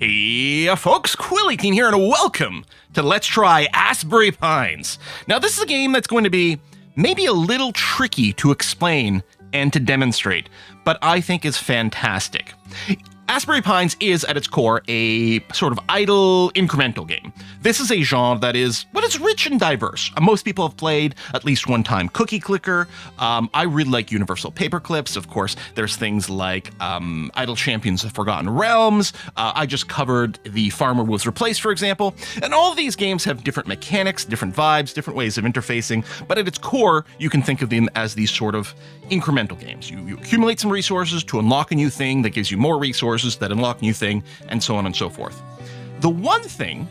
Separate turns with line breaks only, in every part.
Hey folks, Quilly18 here, and welcome to Let's Try Asbury Pines. Now this is a game that's going to be maybe a little tricky to explain and to demonstrate, but I think is fantastic. Asbury Pines is, at its core, a sort of idle, incremental game. This is a genre that is, well, it's rich and diverse. Most people have played at least one time Cookie Clicker. I really like Universal Paperclips. Of course, there's things like Idle Champions of Forgotten Realms. I just covered The Farmer Was Replaced, for example. And all of these games have different mechanics, different vibes, different ways of interfacing. But at its core, you can think of them as these sort of incremental games. You accumulate some resources to unlock a new thing that gives you more resources that unlock new thing, and so on and so forth. The one thing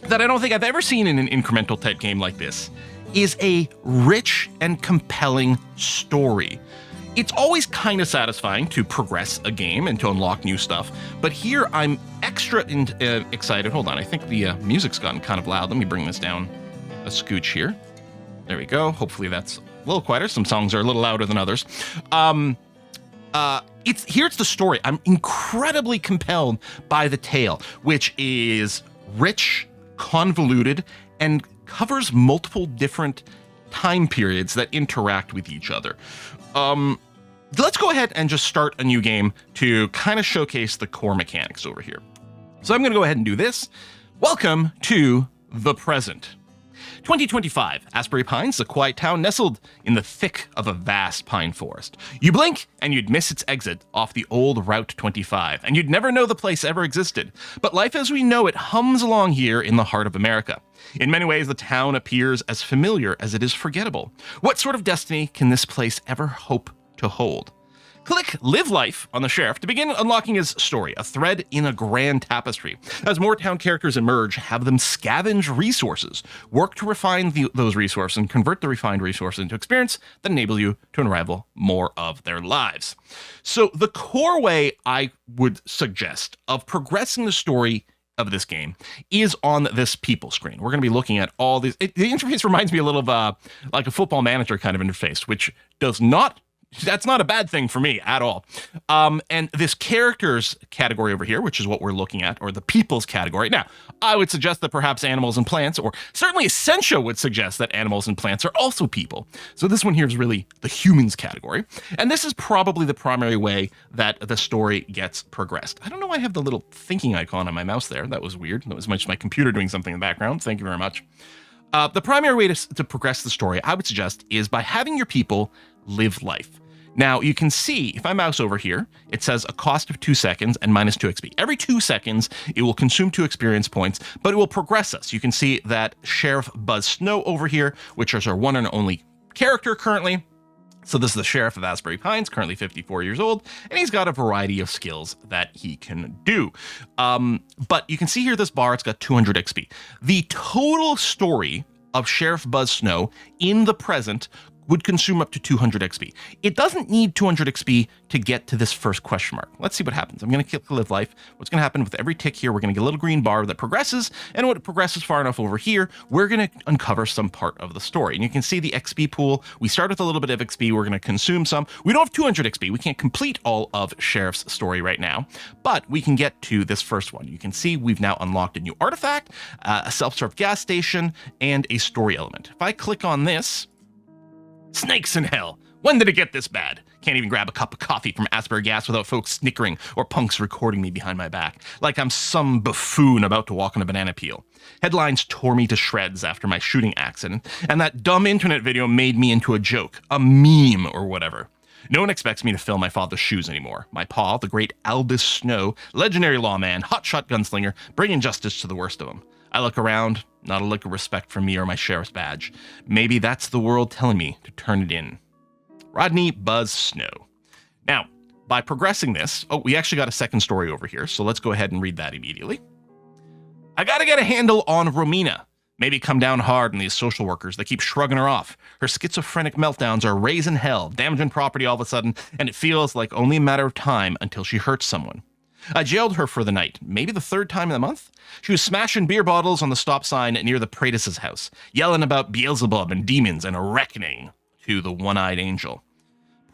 that I don't think I've ever seen in an incremental type game like this is a rich and compelling story. It's always kind of satisfying to progress a game and to unlock new stuff, but here I'm extra excited. Hold on, I think the music's gotten kind of loud. Let me bring this down a scooch here. There we go. Hopefully that's a little quieter. Some songs are a little louder than others. Here's the story. I'm incredibly compelled by the tale, which is rich, convoluted, and covers multiple different time periods that interact with each other. Let's go ahead and just start a new game to kind of showcase the core mechanics over here. So I'm going to go ahead and do this. Welcome to the present. 2025, Asbury Pines is a quiet town nestled in the thick of a vast pine forest. You blink and you'd miss its exit off the old Route 25, and you'd never know the place ever existed. But life as we know it hums along here in the heart of America. In many ways, the town appears as familiar as it is forgettable. What sort of destiny can this place ever hope to hold? Click Live Life on the Sheriff to begin unlocking his story, a thread in a grand tapestry. As more town characters emerge, have them scavenge resources, work to refine those resources, and convert the refined resources into experience that enable you to unravel more of their lives. So the core way I would suggest of progressing the story of this game is on this people screen. We're going to be looking at all these. The interface reminds me a little of like a Football Manager kind of interface, which that's not a bad thing for me at all. And this characters category over here, which is what we're looking at, or the people's category. Now, I would suggest that perhaps animals and plants, or certainly Essentia would suggest that animals and plants are also people. So this one here is really the humans category. And this is probably the primary way that the story gets progressed. I don't know why I have the little thinking icon on my mouse there. That was weird. That was my computer doing something in the background. Thank you very much. The primary way to progress the story, I would suggest, is by having your people live life. Now, you can see, if I mouse over here, it says a cost of 2 seconds and minus 2 XP. Every 2 seconds, it will consume 2 experience points, but it will progress us. You can see that Sheriff Buzz Snow over here, which is our one and only character currently. So this is the Sheriff of Asbury Pines, currently 54 years old, and he's got a variety of skills that he can do. But you can see here this bar, it's got 200 XP. The total story of Sheriff Buzz Snow in the present would consume up to 200 XP. It doesn't need 200 XP to get to this first question mark. Let's see what happens. I'm going to click Live Life. What's going to happen with every tick here, we're going to get a little green bar that progresses, and when it progresses far enough over here, we're going to uncover some part of the story. And you can see the XP pool. We start with a little bit of XP. We're going to consume some. We don't have 200 XP. We can't complete all of Sheriff's story right now, but we can get to this first one. You can see we've now unlocked a new artifact, a self-serve gas station, and a story element. If I click on this, snakes in hell. When did it get this bad? Can't even grab a cup of coffee from Asbury Gas without folks snickering or punks recording me behind my back, like I'm some buffoon about to walk on a banana peel. Headlines tore me to shreds after my shooting accident, and that dumb internet video made me into a joke, a meme or whatever. No one expects me to fill my father's shoes anymore. My pa, the great Albus Snow, legendary lawman, hotshot gunslinger, bringing justice to the worst of them. I look around, not a lick of respect from me or my sheriff's badge. Maybe that's the world telling me to turn it in. Rodney Buzz Snow. Now, by progressing this, we actually got a second story over here, so let's go ahead and read that immediately. I gotta get a handle on Romina. Maybe come down hard on these social workers that keep shrugging her off. Her schizophrenic meltdowns are raising hell, damaging property all of a sudden, and it feels like only a matter of time until she hurts someone. I jailed her for the night, maybe the third time in the month. She was smashing beer bottles on the stop sign near the Praetis' house, yelling about Beelzebub and demons and a reckoning to the one-eyed angel.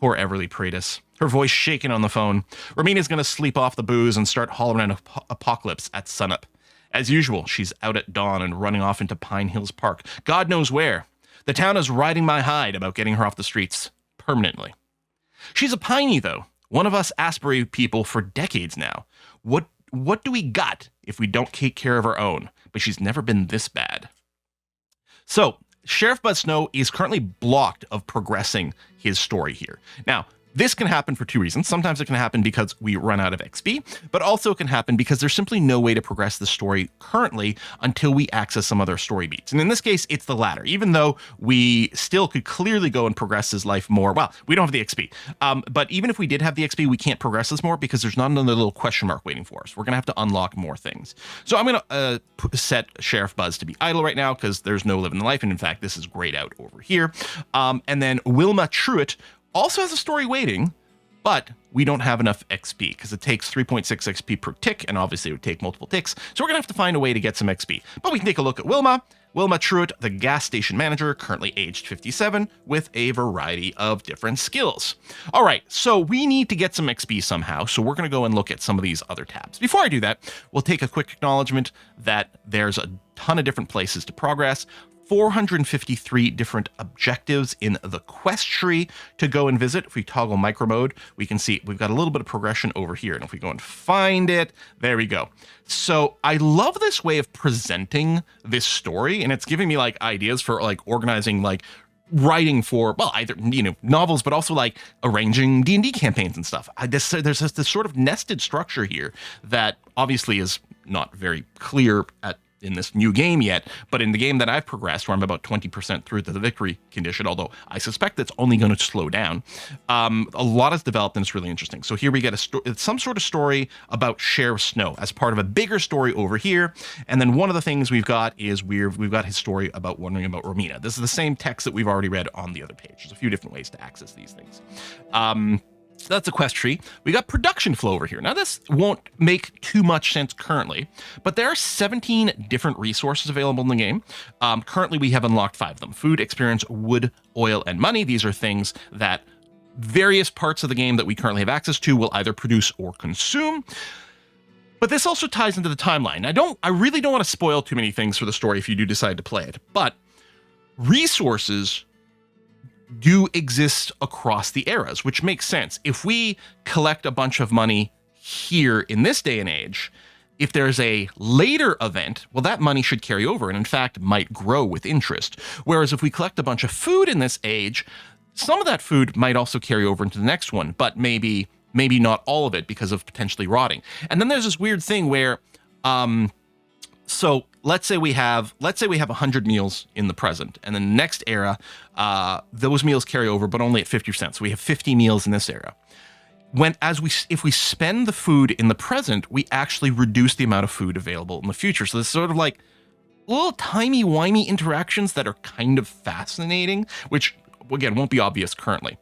Poor Everly Praetis. Her voice shaking on the phone. Romina's going to sleep off the booze and start hollering an apocalypse at sunup. As usual, she's out at dawn and running off into Pine Hills Park. God knows where. The town is riding my hide about getting her off the streets permanently. She's a piney, though. One of us Asbury people for decades now. What do we got if we don't take care of our own? But she's never been this bad. So, Sheriff Buzz Snow is currently blocked of progressing his story here. Now, this can happen for two reasons. Sometimes it can happen because we run out of XP, but also it can happen because there's simply no way to progress the story currently until we access some other story beats. And in this case, it's the latter. Even though we still could clearly go and progress his life more. Well, we don't have the XP. But even if we did have the XP, we can't progress this more because there's not another little question mark waiting for us. We're going to have to unlock more things. So I'm going to set Sheriff Buzz to be idle right now because there's no living the life. And in fact, this is grayed out over here. And then Wilma Truitt also has a story waiting, but we don't have enough XP because it takes 3.6 XP per tick, and obviously it would take multiple ticks. So we're going to have to find a way to get some XP. But we can take a look at Wilma. Wilma Truitt, the gas station manager, currently aged 57, with a variety of different skills. All right, so we need to get some XP somehow, so we're going to go and look at some of these other tabs. Before I do that, we'll take a quick acknowledgement that there's a ton of different places to progress. 453 different objectives in the quest tree to go and visit. If we toggle micro mode, we can see we've got a little bit of progression over here. And if we go and find it, there we go. So I love this way of presenting this story, and it's giving me like ideas for like organizing like writing for, well, either, novels, but also like arranging D&D campaigns and stuff. There's this sort of nested structure here that obviously is not very clear in this new game yet, but in the game that I've progressed, where I'm about 20% through to the victory condition, although I suspect that's only going to slow down, a lot is developed and it's really interesting. So here we get some sort of story about Sheriff Snow as part of a bigger story over here. And then one of the things we've got is we've got his story about wondering about Romina. This is the same text that we've already read on the other page. There's a few different ways to access these things. So that's a quest tree. We got production flow over here. Now this won't make too much sense currently, but there are 17 different resources available in the game. Currently we have unlocked 5 of them: food, experience, wood, oil, and money. These are things that various parts of the game that we currently have access to will either produce or consume. But this also ties into the timeline. I really don't want to spoil too many things for the story if you do decide to play it, but resources do exist across the eras, which makes sense. If we collect a bunch of money here in this day and age, if there's a later event, well, that money should carry over and in fact might grow with interest. Whereas if we collect a bunch of food in this age, some of that food might also carry over into the next one, but maybe not all of it because of potentially rotting. And then there's this weird thing where, so let's say we have 100 meals in the present, and then the next era, those meals carry over, but only at 50%. So we have 50 meals in this era. If we spend the food in the present, we actually reduce the amount of food available in the future. So this is sort of like little timey-wimey interactions that are kind of fascinating, which again won't be obvious currently.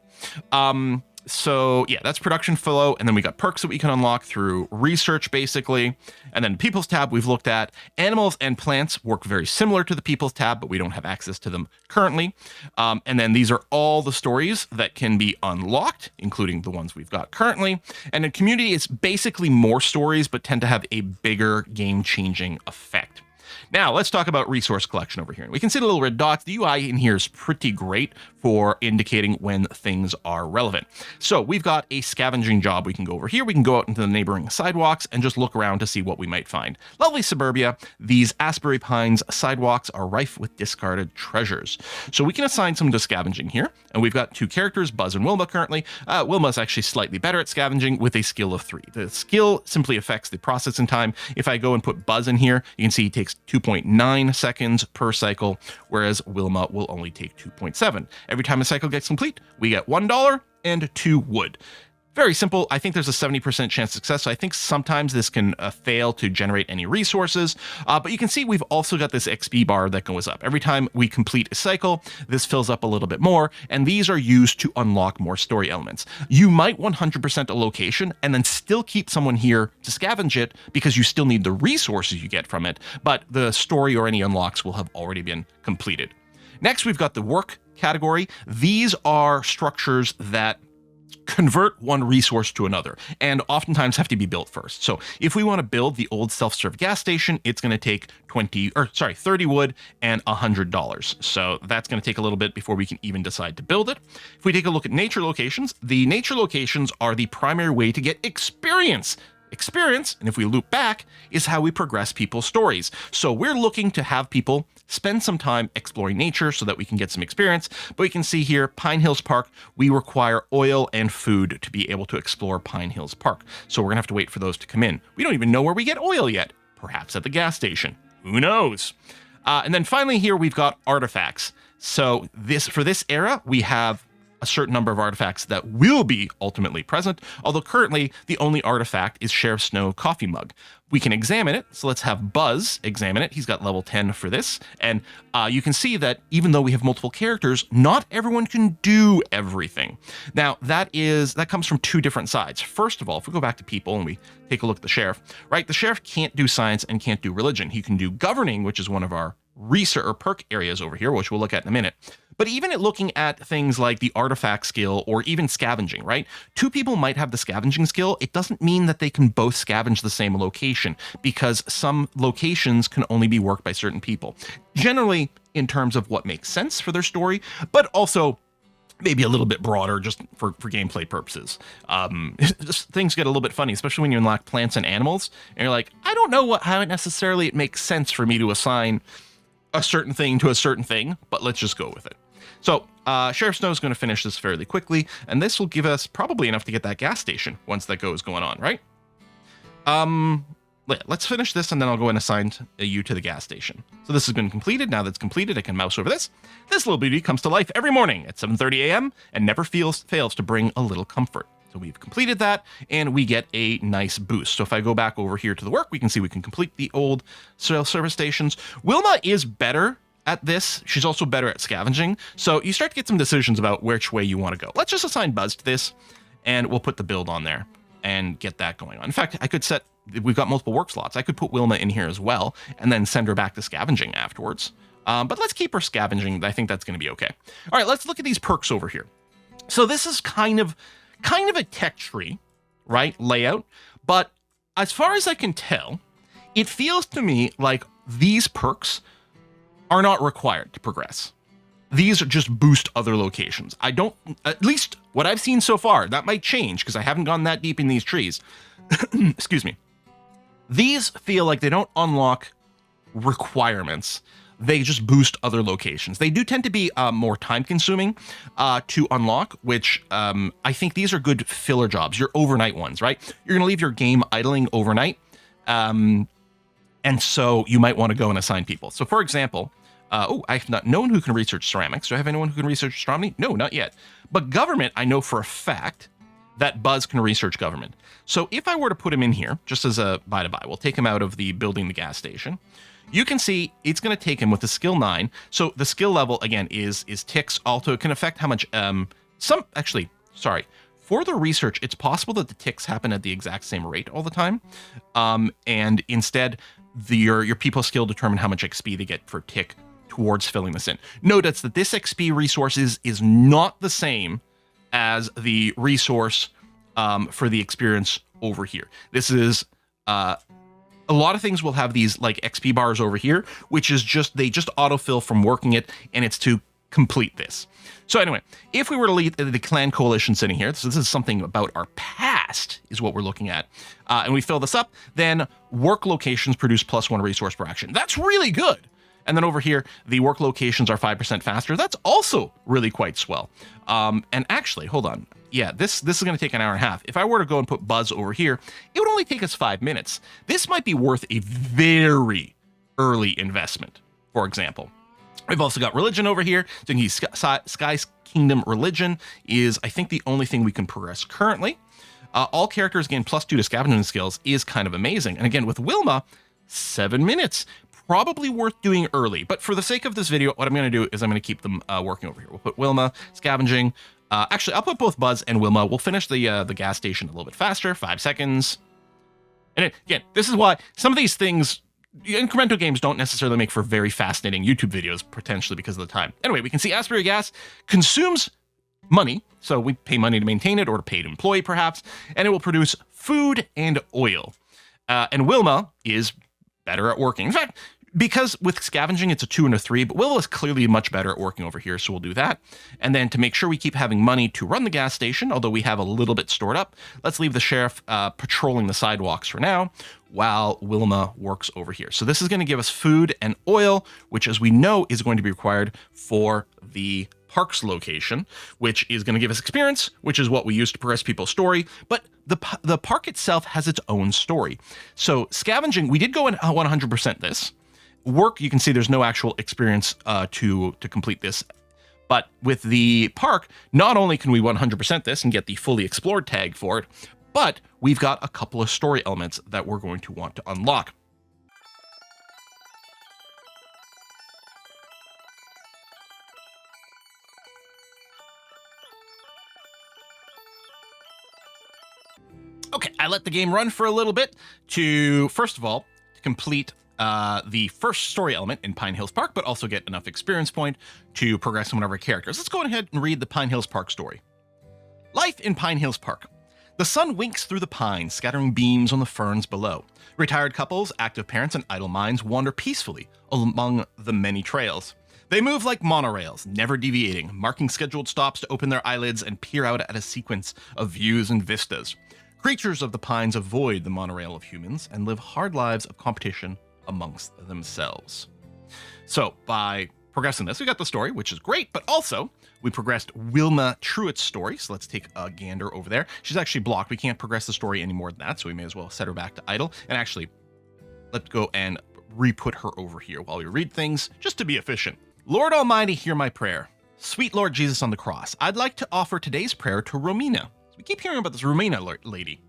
So yeah, that's production flow, and then we got perks that we can unlock through research, basically. And then People's tab we've looked at. Animals and plants work very similar to the People's tab, but we don't have access to them currently. And then these are all the stories that can be unlocked, including the ones we've got currently. And in community, it's basically more stories, but tend to have a bigger game-changing effect. Now, let's talk about resource collection over here. We can see the little red dots. The UI in here is pretty great for indicating when things are relevant. So we've got a scavenging job. We can go over here. We can go out into the neighboring sidewalks and just look around to see what we might find. Lovely suburbia. These Asbury Pines sidewalks are rife with discarded treasures. So we can assign some to scavenging here. And we've got 2 characters, Buzz and Wilma currently. Wilma's actually slightly better at scavenging with a skill of 3. The skill simply affects the processing time. If I go and put Buzz in here, you can see he takes 2.9 seconds per cycle, whereas Wilma will only take 2.7. Every time a cycle gets complete, we get $1 and 2 wood. Very simple. I think there's a 70% chance of success. So I think sometimes this can fail to generate any resources. But you can see we've also got this XP bar that goes up. Every time we complete a cycle, this fills up a little bit more. And these are used to unlock more story elements. You might 100% a location and then still keep someone here to scavenge it because you still need the resources you get from it. But the story or any unlocks will have already been completed. Next, we've got the work category. These are structures that convert one resource to another, and oftentimes have to be built first. So if we want to build the old self-serve gas station, it's going to take 30 wood and $100. So that's going to take a little bit before we can even decide to build it. If we take a look at nature locations, the nature locations are the primary way to get experience. Experience, and if we loop back, is how we progress people's stories. So we're looking to have people spend some time exploring nature so that we can get some experience. But we can see here, Pine Hills Park, we require oil and food to be able to explore Pine Hills Park. So we're gonna have to wait for those to come in. We don't even know where we get oil yet. Perhaps at the gas station. Who knows? And then finally here, we've got artifacts. So for this era, we have a certain number of artifacts that will be ultimately present, although currently the only artifact is Sheriff Snow coffee mug. We can examine it, so let's have Buzz examine it. He's got level 10 for this, and you can see that even though we have multiple characters, not everyone can do everything. Now, that comes from two different sides. First of all, if we go back to people and we take a look at the Sheriff, right? The Sheriff can't do science and can't do religion. He can do governing, which is one of our research or perk areas over here, which we'll look at in a minute. But even at looking at things like the artifact skill or even scavenging, right? Two people might have the scavenging skill. It doesn't mean that they can both scavenge the same location, because some locations can only be worked by certain people. Generally, in terms of what makes sense for their story, but also maybe a little bit broader just for gameplay purposes. Just things get a little bit funny, especially when you unlock plants and animals, and you're like, I don't know how necessarily it makes sense for me to assign a certain thing to a certain thing, but let's just go with it. So Sheriff Snow is going to finish this fairly quickly, and this will give us probably enough to get that gas station once that goes going on, right? Let's finish this, and then I'll go and assign you to the gas station. So this has been completed. Now that's completed, I can mouse over this. This little beauty comes to life every morning at 7:30 a.m. and never fails to bring a little comfort. So we've completed that, and we get a nice boost. So if I go back over here to the work, we can see we can complete the old service stations. Wilma is better at this. She's also better at scavenging. So you start to get some decisions about which way you want to go. Let's just assign Buzz to this, and we'll put the build on there and get that going on. In fact, we've got multiple work slots. I could put Wilma in here as well, and then send her back to scavenging afterwards. But let's keep her scavenging. I think that's going to be okay. All right, let's look at these perks over here. So this is kind of a tech tree, right, layout. But as far as I can tell, it feels to me like these perks are not required to progress. These are just boost other locations. At least what I've seen so far, that might change because I haven't gone that deep in these trees. Excuse me. These feel like they don't unlock requirements. They just boost other locations. They do tend to be more time consuming to unlock, which I think these are good filler jobs, your overnight ones, right? You're gonna leave your game idling overnight. And so you might want to go and assign people. So for example, I have not known who can research ceramics. Do I have anyone who can research astronomy? No, not yet. But government, I know for a fact that Buzz can research government. So if I were to put him in here, just as a by-to-by, we'll take him out of the building the gas station. You can see it's going to take him with the skill 9. So the skill level, again, is ticks. Also, it can affect how much, for the research, it's possible that the ticks happen at the exact same rate all the time. And instead, your people skill determine how much XP they get for tick towards filling this in. Notice that this XP resource is not the same as the resource for the experience over here. This is a lot of things will have these like XP bars over here, which is they just autofill from working it, and it's to complete this. So anyway, if we were to lead the clan coalition sitting here, so this is something about our past is what we're looking at, and we fill this up, then work locations produce +1 resource per action. That's really good. And then over here, the work locations are 5% faster. That's also really quite swell. And actually, hold on. Yeah, this is going to take an hour and a half. If I were to go and put Buzz over here, it would only take us 5 minutes. This might be worth a very early investment, for example. We've also got religion over here. So Sky's Kingdom religion is, I think, the only thing we can progress currently. All characters gain +2 to scavenging skills is kind of amazing. And again, with Wilma, 7 minutes. Probably worth doing early, but for the sake of this video, what I'm going to do is I'm going to keep them working over here. We'll put Wilma, scavenging. Actually, I'll put both Buzz and Wilma. We'll finish the gas station a little bit faster, 5 seconds. And again, this is why some of these things, incremental games don't necessarily make for very fascinating YouTube videos, potentially because of the time. Anyway, we can see Asbury gas consumes money. So we pay money to maintain it or to paid employee perhaps, and it will produce food and oil. And Wilma is better at working. In fact, because with scavenging, it's a 2 and a 3, but Wilma is clearly much better at working over here, so we'll do that. And then to make sure we keep having money to run the gas station, although we have a little bit stored up, let's leave the sheriff patrolling the sidewalks for now while Wilma works over here. So this is going to give us food and oil, which as we know is going to be required for the parks location, which is going to give us experience, which is what we use to progress people's story. But the park itself has its own story. So scavenging, we did go in 100% this. Work, you can see there's no actual experience to complete this. But with the park, not only can we 100% this and get the fully explored tag for it, but we've got a couple of story elements that we're going to want to unlock. Okay, I let the game run for a little bit to, first of all, to complete the first story element in Pine Hills Park, but also get enough experience point to progress one of our characters. Let's go ahead and read the Pine Hills Park story. Life in Pine Hills Park. The sun winks through the pines, scattering beams on the ferns below. Retired couples, active parents, and idle minds wander peacefully among the many trails. They move like monorails, never deviating, marking scheduled stops to open their eyelids and peer out at a sequence of views and vistas. Creatures of the pines avoid the monorail of humans and live hard lives of competition amongst themselves. So by progressing this, we got the story, which is great, but also we progressed Wilma Truitt's story. So let's take a gander over there. She's actually blocked. We can't progress the story any more than that, so we may as well set her back to idle. And actually, let's go and re-put her over here while we read things, just to be efficient. Lord Almighty, hear my prayer. Sweet Lord Jesus on the cross, I'd like to offer today's prayer to Romina. We keep hearing about this Romina lady.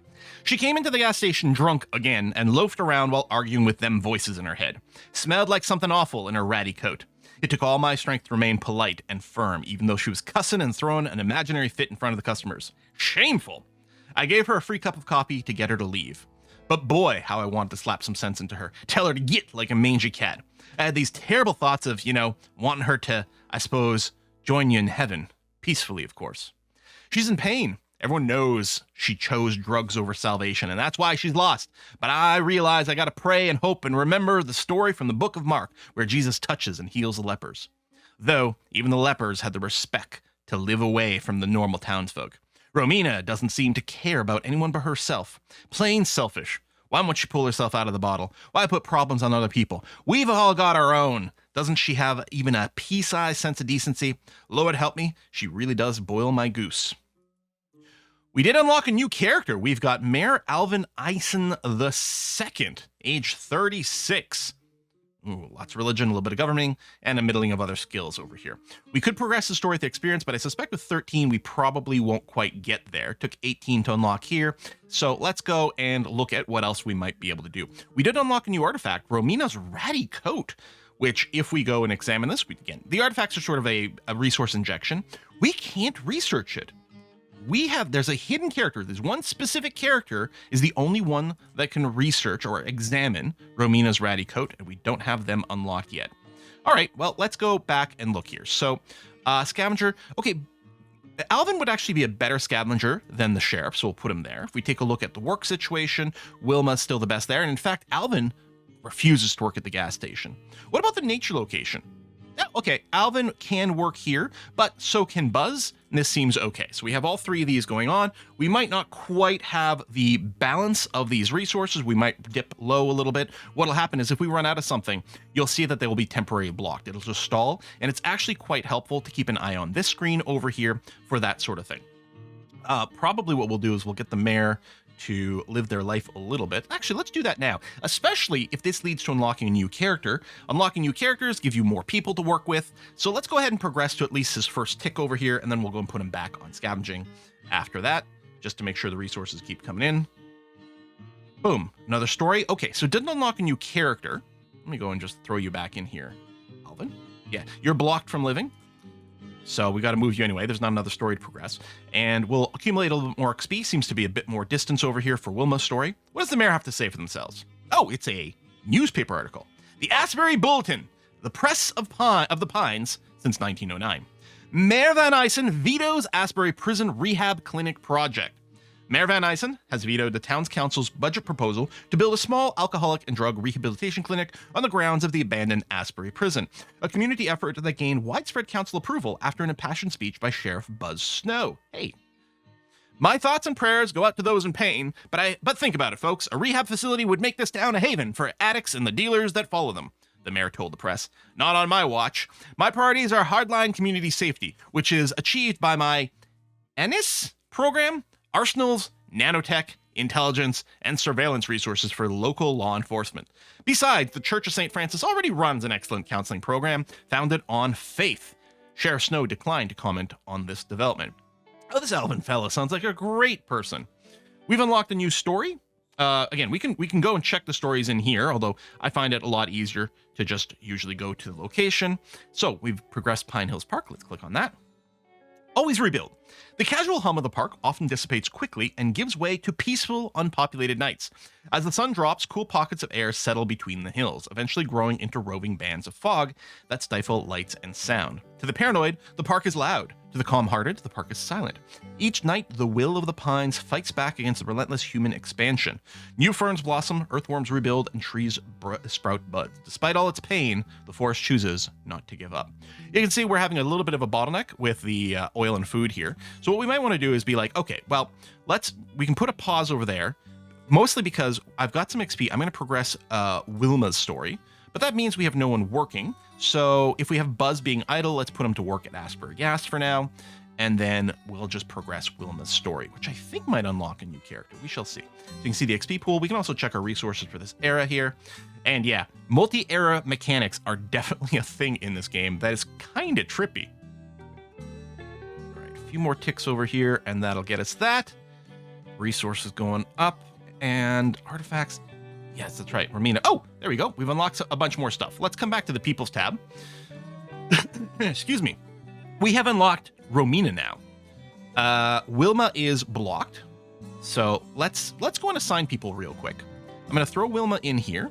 She came into the gas station drunk again and loafed around while arguing with them voices in her head. Smelled like something awful in her ratty coat. It took all my strength to remain polite and firm, even though she was cussing and throwing an imaginary fit in front of the customers. Shameful! I gave her a free cup of coffee to get her to leave. But boy, how I wanted to slap some sense into her. Tell her to get like a mangy cat. I had these terrible thoughts of, wanting her to, I suppose, join you in heaven. Peacefully, of course. She's in pain. Everyone knows she chose drugs over salvation, and that's why she's lost. But I realize I gotta pray and hope and remember the story from the book of Mark, where Jesus touches and heals the lepers. Though, even the lepers had the respect to live away from the normal townsfolk. Romina doesn't seem to care about anyone but herself. Plain selfish. Why won't she pull herself out of the bottle? Why put problems on other people? We've all got our own. Doesn't she have even a pea-sized sense of decency? Lord help me, she really does boil my goose. We did unlock a new character. We've got Mayor Alvin Eisen II, age 36. Ooh, lots of religion, a little bit of governing, and a middling of other skills over here. We could progress the story with experience, but I suspect with 13, we probably won't quite get there. Took 18 to unlock here. So let's go and look at what else we might be able to do. We did unlock a new artifact, Romina's ratty coat, which if we go and examine this, the artifacts are sort of a resource injection. We can't research it. There's a hidden character. There's one specific character is the only one that can research or examine Romina's ratty coat, and we don't have them unlocked yet. All right, well, let's go back and look here. So, scavenger. Okay, Alvin would actually be a better scavenger than the sheriff, so we'll put him there. If we take a look at the work situation, Wilma's still the best there, and in fact, Alvin refuses to work at the gas station. What about the nature location? Yeah, okay, Alvin can work here, but so can Buzz, and this seems okay. So we have all three of these going on. We might not quite have the balance of these resources. We might dip low a little bit. What'll happen is if we run out of something, you'll see that they will be temporarily blocked. It'll just stall, and it's actually quite helpful to keep an eye on this screen over here for that sort of thing. Probably what we'll do is we'll get the mayor to live their life a little bit. Actually, let's do that now, especially if this leads to unlocking a new character. Unlocking new characters give you more people to work with. So let's go ahead and progress to at least his first tick over here, and then we'll go and put him back on scavenging after that, just to make sure the resources keep coming in. Boom, another story. Okay, so didn't unlock a new character. Let me go and just throw you back in here. Alvin? Yeah, you're blocked from living. So we got to move you anyway. There's not another story to progress. And we'll accumulate a little bit more XP. Seems to be a bit more distance over here for Wilma's story. What does the mayor have to say for themselves? Oh, it's a newspaper article. The Asbury Bulletin, the press of the Pines since 1909. Mayor Van Eysen vetoes Asbury Prison Rehab Clinic project. Mayor Van Eysen has vetoed the town's council's budget proposal to build a small alcoholic and drug rehabilitation clinic on the grounds of the abandoned Asbury Prison, a community effort that gained widespread council approval after an impassioned speech by Sheriff Buzz Snow. Hey. My thoughts and prayers go out to those in pain, but think about it, folks. A rehab facility would make this town a haven for addicts and the dealers that follow them, the mayor told the press. Not on my watch. My priorities are hardline community safety, which is achieved by my ENIS program, arsenals, nanotech, intelligence, and surveillance resources for local law enforcement. Besides, the Church of St. Francis already runs an excellent counseling program founded on faith. Sheriff Snow declined to comment on this development. Oh, this Alvin fella sounds like a great person. We've unlocked a new story. Again, we can go and check the stories in here, although I find it a lot easier to just usually go to the location. So we've progressed Pine Hills Park. Let's click on that. Always rebuild. The casual hum of the park often dissipates quickly and gives way to peaceful, unpopulated nights. As the sun drops, cool pockets of air settle between the hills, eventually growing into roving bands of fog that stifle lights and sound. To the paranoid, the park is loud. To the calm-hearted, the park is silent. Each night, the will of the pines fights back against the relentless human expansion. New ferns blossom, earthworms rebuild, and trees sprout buds. Despite all its pain, the forest chooses not to give up. You can see we're having a little bit of a bottleneck with the oil and food here. So what we might want to do is be like, okay, well, we can put a pause over there, mostly because I've got some XP. I'm going to progress Wilma's story, but that means we have no one working. So if we have Buzz being idle, let's put him to work at Asbury Gas for now, and then we'll just progress Wilma's story, which I think might unlock a new character. We shall see. So you can see the XP pool. We can also check our resources for this era here. And yeah, multi-era mechanics are definitely a thing in this game that is kind of trippy. All right, a few more ticks over here, and that'll get us that. Resources going up, and artifacts. Yes, that's right, Romina. Oh, there we go. We've unlocked a bunch more stuff. Let's come back to the People's tab. Excuse me. We have unlocked Romina now. Wilma is blocked. So let's go and assign people real quick. I'm going to throw Wilma in here.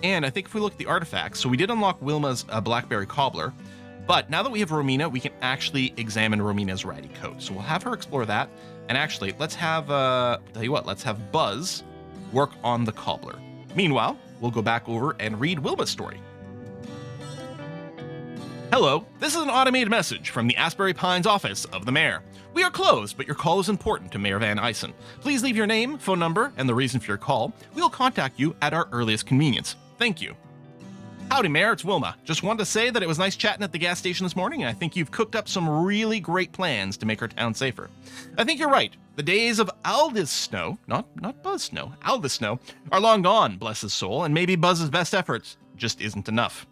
And I think if we look at the artifacts, so we did unlock Wilma's Blackberry Cobbler. But now that we have Romina, we can actually examine Romina's ratty coat. So we'll have her explore that. And actually, let's have, tell you what, let's have Buzz work on the cobbler. Meanwhile, we'll go back over and read Wilma's story. Hello, this is an automated message from the Asbury Pines office of the mayor. We are closed, but your call is important to Mayor Van Eysen. Please leave your name, phone number, and the reason for your call. We will contact you at our earliest convenience. Thank you. Howdy, Mayor, it's Wilma. Just wanted to say that it was nice chatting at the gas station this morning, and I think you've cooked up some really great plans to make our town safer. I think you're right. The days of Aldous Snow, not Buzz Snow, Aldous Snow, are long gone, bless his soul, and maybe Buzz's best efforts just isn't enough.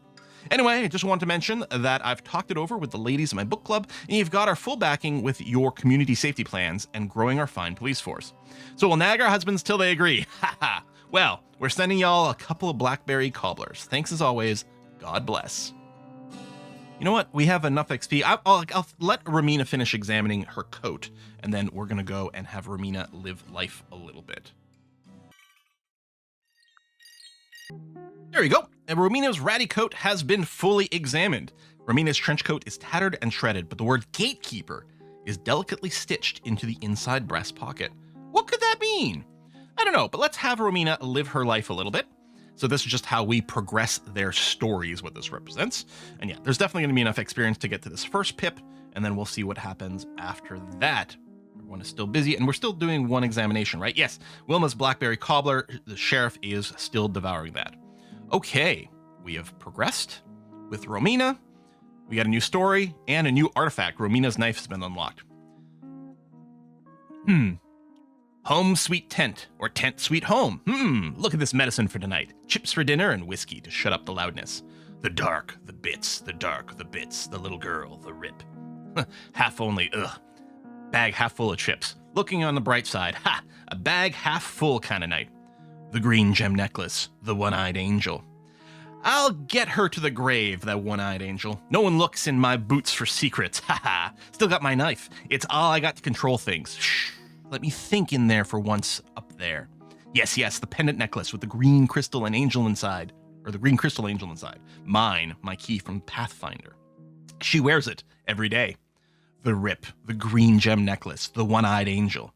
Anyway, I just want to mention that I've talked it over with the ladies in my book club, and you've got our full backing with your community safety plans and growing our fine police force. So we'll nag our husbands till they agree. Ha ha. Well, we're sending y'all a couple of Blackberry Cobblers. Thanks as always. God bless. You know what? We have enough XP. I'll let Romina finish examining her coat, and then we're going to go and have Romina live life a little bit. There we go. And Romina's ratty coat has been fully examined. Romina's trench coat is tattered and shredded, but the word gatekeeper is delicately stitched into the inside breast pocket. What could that mean? I don't know, but let's have Romina live her life a little bit. So this is just how we progress their stories, what this represents. And yeah, there's definitely going to be enough experience to get to this first pip, and then we'll see what happens after that. Everyone is still busy, and we're still doing one examination, right? Yes, Wilma's Blackberry Cobbler, the sheriff is still devouring that. Okay, we have progressed with Romina. We got a new story and a new artifact. Romina's knife has been unlocked. Home sweet tent, or tent sweet home. Look at this medicine for tonight. Chips for dinner and whiskey to shut up the loudness. The dark, the bits, the dark, the bits, the little girl, the rip. Half only, Bag half full of chips. Looking on the bright side, a bag half full kind of night. The green gem necklace, the one-eyed angel. I'll get her to the grave, that one-eyed angel. No one looks in my boots for secrets, Still got my knife. It's all I got to control things. Shh. Let me think in there for once up there. Yes, the pendant necklace with the green crystal and angel inside. Or the green crystal angel inside. Mine, my key from Pathfinder. She wears it every day. the Rip, the green gem necklace, the one-eyed angel.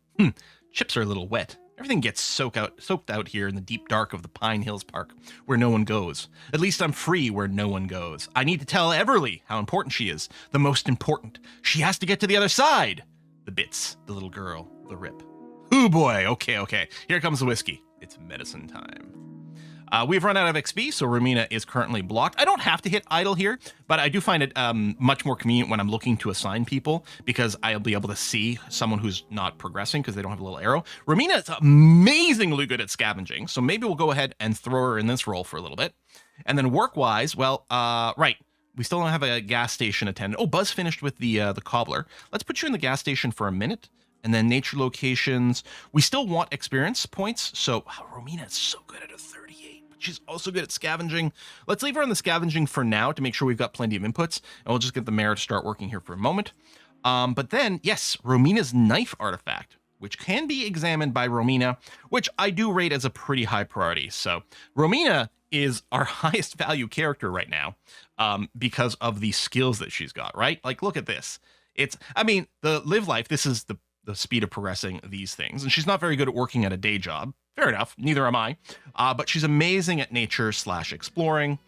Chips are a little wet. Everything gets soaked out here in the deep dark of the Pine Hills Park, where no one goes. At least I'm free where no one goes. I need to tell Everly how important she is. The most important. She has to get to the other side. The bits, the little girl, the Rip. Ooh boy, okay. Here comes the whiskey. It's medicine time. We've run out of XP, so Romina is currently blocked. I don't have to hit idle here, but I do find it much more convenient when I'm looking to assign people, because I'll be able to see someone who's not progressing because they don't have a little arrow. Romina is amazingly good at scavenging, so maybe we'll go ahead and throw her in this role for a little bit. And then work-wise, well, right. We still don't have a gas station attendant. Oh, Buzz finished with the cobbler. Let's put you in the gas station for a minute. And then nature locations. We still want experience points. So Romina is so good at a 38, but she's also good at scavenging. Let's leave her on the scavenging for now to make sure we've got plenty of inputs. And we'll just get the mayor to start working here for a moment. But then, yes, Romina's knife artifact, which can be examined by Romina, which I do rate as a pretty high priority. So Romina is our highest value character right now because of the skills that she's got, right? Like, look at this. The live life, this is the speed of progressing these things. And she's not very good at working at a day job. Fair enough. Neither am I. But she's amazing at nature/exploring.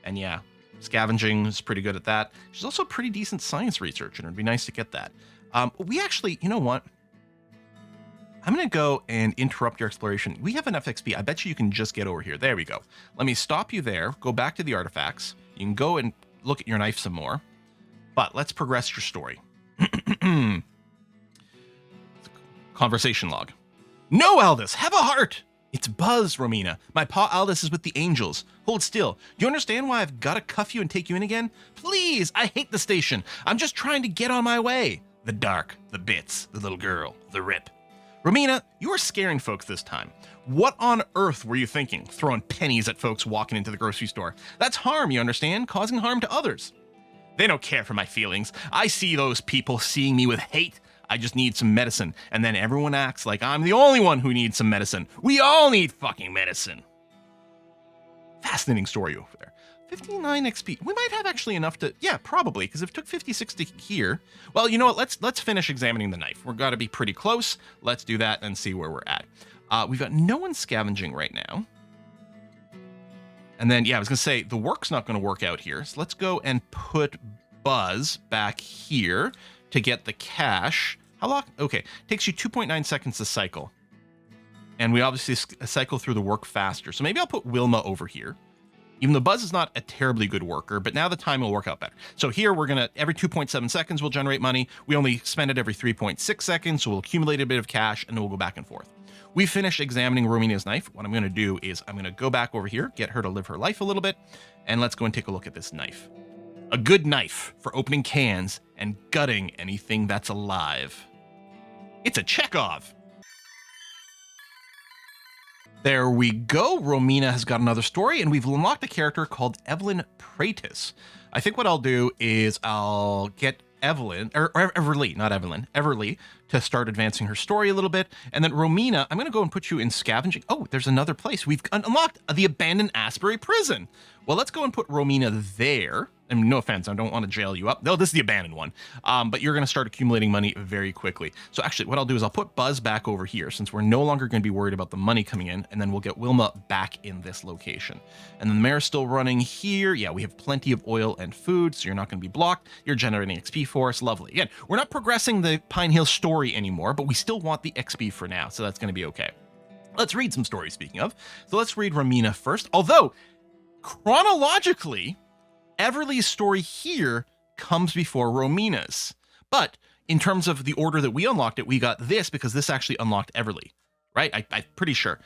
And yeah, scavenging is pretty good at that. She's also a pretty decent science researcher, and it'd be nice to get that. We actually, you know what? I'm going to go and interrupt your exploration. We have enough XP. I bet you can just get over here. There we go. Let me stop you there. Go back to the artifacts. You can go and look at your knife some more. But let's progress your story. Conversation log. No, Aldous, have a heart. It's Buzz, Romina. My pa Aldous is with the angels. Hold still. Do you understand why I've got to cuff you and take you in again? Please, I hate the station. I'm just trying to get on my way. The dark, the bits, the little girl, the Rip. Romina, you are scaring folks this time. What on earth were you thinking, throwing pennies at folks walking into the grocery store? That's harm, you understand? Causing harm to others. They don't care for my feelings. I see those people seeing me with hate. I just need some medicine. And then everyone acts like I'm the only one who needs some medicine. We all need fucking medicine. Fascinating story over there. 59 XP. We might have actually enough to, yeah, probably, because if it took 56 to here, well, you know what? Let's finish examining the knife. We're got to be pretty close. Let's do that and see where we're at. We've got no one scavenging right now. And then, yeah, I was going to say, the work's not going to work out here. So let's go and put Buzz back here to get the cash. How long? Okay, takes you 2.9 seconds to cycle. And we obviously cycle through the work faster. So maybe I'll put Wilma over here. Even though Buzz is not a terribly good worker, but now the time will work out better. So here we're going to, every 2.7 seconds we'll generate money. We only spend it every 3.6 seconds, so we'll accumulate a bit of cash, and then we'll go back and forth. We finished examining Romina's knife. What I'm going to do is I'm going to go back over here, get her to live her life a little bit, and let's go and take a look at this knife. A good knife for opening cans and gutting anything that's alive. It's a Chekhov. There we go. Romina has got another story, and we've unlocked a character called Everly Praetis. I think what I'll do is I'll get Evelyn, or Everly, not Evelyn, Everly, to start advancing her story a little bit. And then Romina, I'm going to go and put you in scavenging. Oh, there's another place. We've unlocked the abandoned Asbury prison. Well, let's go and put Romina there. And no offense, I don't want to jail you up. No, this is the abandoned one. But you're going to start accumulating money very quickly. So actually, what I'll do is I'll put Buzz back over here, since we're no longer going to be worried about the money coming in. And then we'll get Wilma back in this location. And then the mayor's still running here. Yeah, we have plenty of oil and food, so you're not going to be blocked. You're generating XP for us. Lovely. Again, we're not progressing the Pine Hill story anymore, but we still want the XP for now, so that's going to be okay. Let's read some stories, speaking of. So let's read Romina first. Although, chronologically, Everly's story here comes before Romina's. But in terms of the order that we unlocked it, we got this because this actually unlocked Everly, right? I'm pretty sure.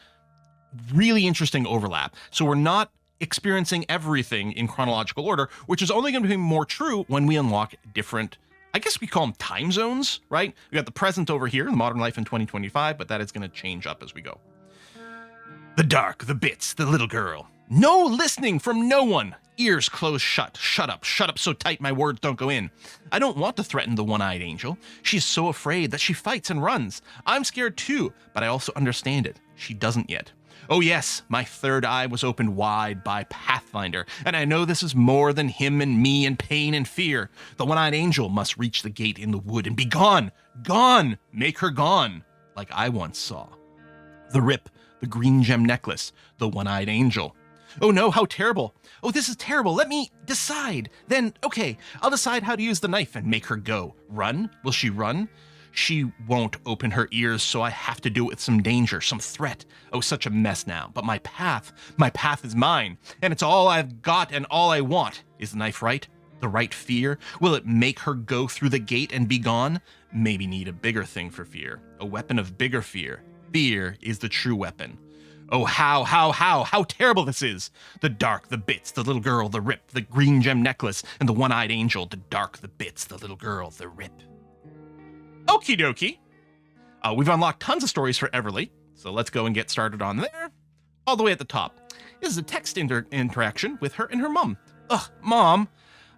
Really interesting overlap. So we're not experiencing everything in chronological order, which is only going to be more true when we unlock different, I guess we call them time zones, right? We got the present over here, the modern life in 2025, but that is going to change up as we go. The dark, the bits, the little girl. No listening from no one. Ears closed shut. Shut up so tight my words don't go in. I don't want to threaten the one-eyed angel. She's so afraid that she fights and runs. I'm scared too, but I also understand it. She doesn't yet. Oh yes, my third eye was opened wide by Pathfinder, and I know this is more than him and me and pain and fear. The one-eyed angel must reach the gate in the wood and be gone, gone, make her gone, like I once saw. The rip, the green gem necklace, the one-eyed angel. Oh no, how terrible. Oh, this is terrible. Let me decide. Then, okay, I'll decide how to use the knife and make her go. Run? Will she run? She won't open her ears, so I have to do it with some danger, some threat. Oh, such a mess now. But my path is mine, and it's all I've got and all I want. Is the knife right? The right fear? Will it make her go through the gate and be gone? Maybe need a bigger thing for fear. A weapon of bigger fear. Fear is the true weapon. Oh, how terrible this is. The dark, the bits, the little girl, the rip, the green gem necklace, and the one-eyed angel. The dark, the bits, the little girl, the rip. Okie dokie. We've unlocked tons of stories for Everly, so let's go and get started on there. All the way at the top. This is a text interaction with her and her mom. Ugh, Mom,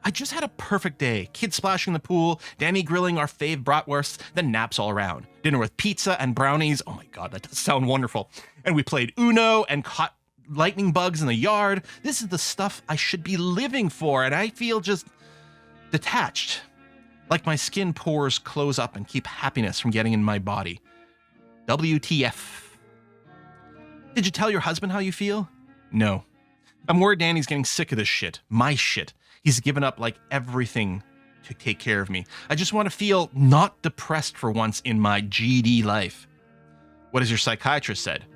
I just had a perfect day. Kids splashing in the pool, Danny grilling our fave bratwursts, then naps all around. Dinner with pizza and brownies. Oh my God, that does sound wonderful. And we played Uno and caught lightning bugs in the yard. This is the stuff I should be living for, and I feel just detached. Like my skin pores close up and keep happiness from getting in my body. WTF. Did you tell your husband how you feel? No. I'm worried Danny's getting sick of this shit. My shit. He's given up like everything to take care of me. I just want to feel not depressed for once in my GD life. What has your psychiatrist said?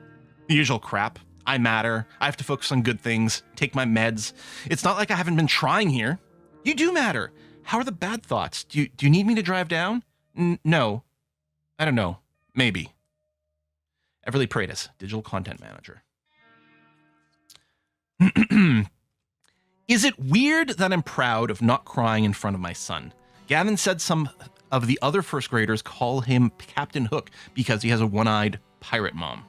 The usual crap. I matter. I have to focus on good things. Take my meds. It's not like I haven't been trying here. You do matter. How are the bad thoughts? Do you need me to drive down? No. I don't know. Maybe. Everly Praetis, Digital Content Manager. Is it weird that I'm proud of not crying in front of my son? Gavin said some of the other first graders call him Captain Hook because he has a one-eyed pirate mom.